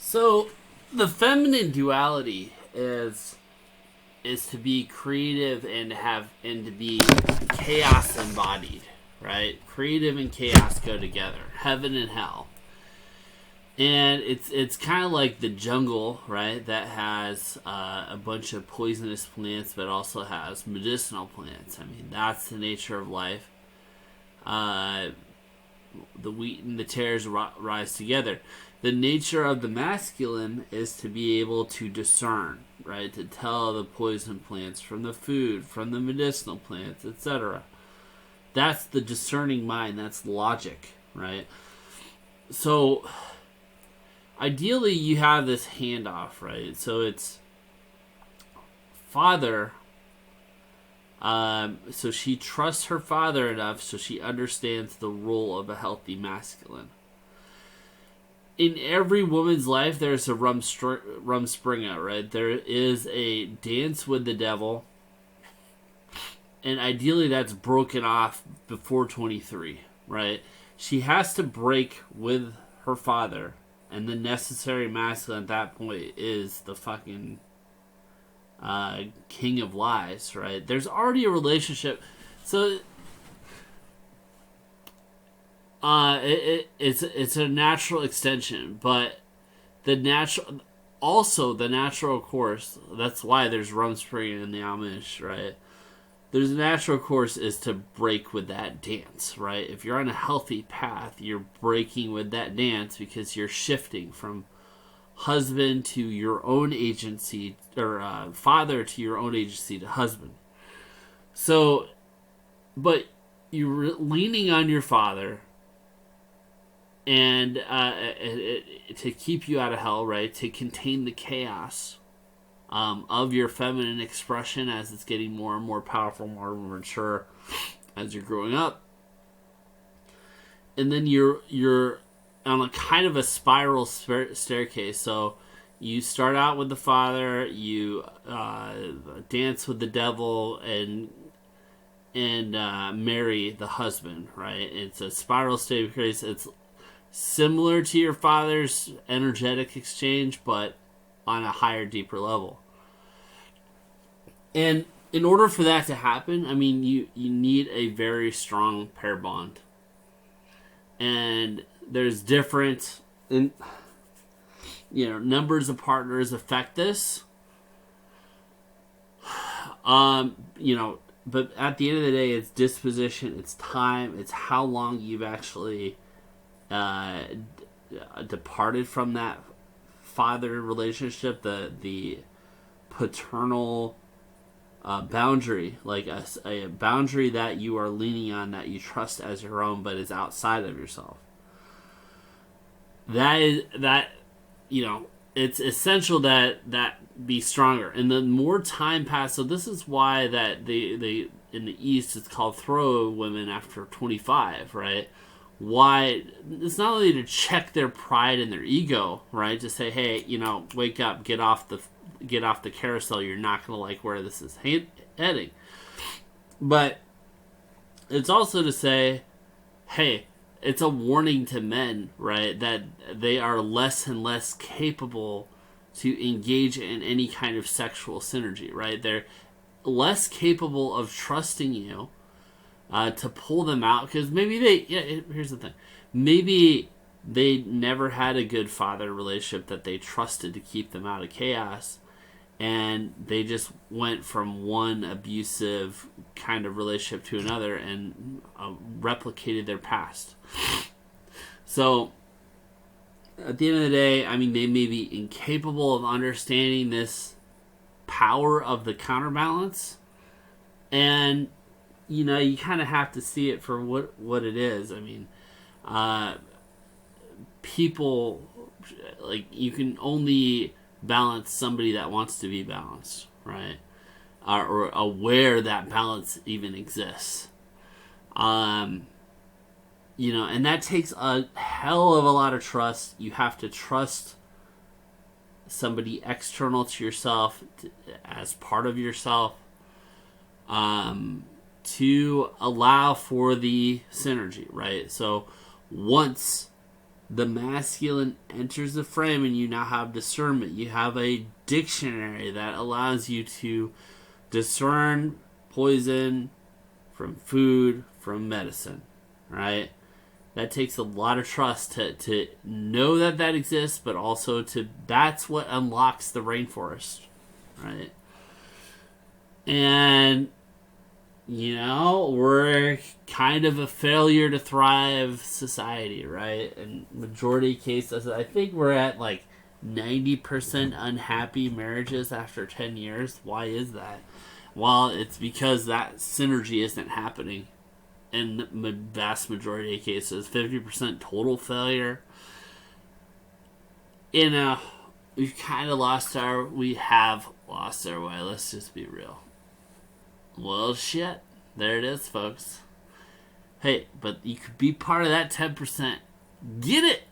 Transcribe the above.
So the feminine duality is to be creative and to be chaos embodied, right? Creative and chaos go together, heaven and hell. And it's kind of like the jungle, right? That has a bunch of poisonous plants, but also has medicinal plants. I mean, that's the nature of life. Uh, the wheat and the tares rise together. The nature of the masculine is to be able to discern, right? To tell the poison plants from the food, from the medicinal plants, etc. That's the discerning mind. That's logic, right? So ideally you have this handoff, right? So it's father. So she trusts her father enough so she understands the role of a healthy masculine. In every woman's life, there's a rumspringa, right? There is a dance with the devil, and ideally that's broken off before 23, right? She has to break with her father, and the necessary masculine at that point is the fucking king of lies, right? There's already a relationship, so it's a natural extension, but the natural course. That's why there's Rumspringa in the Amish, right? There's a natural course is to break with that dance, right? If you're on a healthy path, you're breaking with that dance because you're shifting from husband to your own agency, or father to your own agency to husband. So, but you're leaning on your father and to keep you out of hell, right? To contain the chaos of your feminine expression as it's getting more and more powerful, more mature as you're growing up. And then you're on a kind of a spiral staircase. So you start out with the father, you dance with the devil, and marry the husband, right? It's a spiral staircase. It's similar to your father's energetic exchange, but on a higher, deeper level. And in order for that to happen, I mean, you need a very strong pair bond. And there's different, numbers of partners affect this. But at the end of the day, it's disposition, it's time, it's how long you've actually departed from that father relationship, the paternal boundary, like a boundary that you are leaning on, that you trust as your own, but is outside of yourself. It's essential that be stronger. And the more time passes, so this is why that they in the East it's called throw women after 25, right? Why? It's not only to check their pride and their ego, right? To say, hey, wake up, get off the carousel. You're not gonna like where this is heading. But it's also to say, hey, it's a warning to men, right? That they are less and less capable to engage in any kind of sexual synergy, right? They're less capable of trusting you to pull them out, because maybe here's the thing. Maybe they never had a good father relationship that they trusted to keep them out of chaos, and they just went from one abusive kind of relationship to another and replicated their past. So at the end of the day, I mean, they may be incapable of understanding this power of the counterbalance, and you kind of have to see it for what it is. I mean, people, like, you can only balance somebody that wants to be balanced, right? Or aware that balance even exists. And that takes a hell of a lot of trust. You have to trust somebody external to yourself, as part of yourself, to allow for the synergy, right? So once The masculine enters the frame, and you now have discernment. You have a dictionary that allows you to discern poison from food, from medicine, right? That takes a lot of trust to know that that exists, but also that's what unlocks the rainforest, right? And, we're kind of a failure to thrive society, right? In majority cases, I think we're at like 90% unhappy marriages after 10 years. Why is that? Well, it's because that synergy isn't happening in the vast majority of cases. 50% total failure. We have lost our way. Let's just be real. Well, shit. There it is, folks. Hey, but you could be part of that 10%. Get it!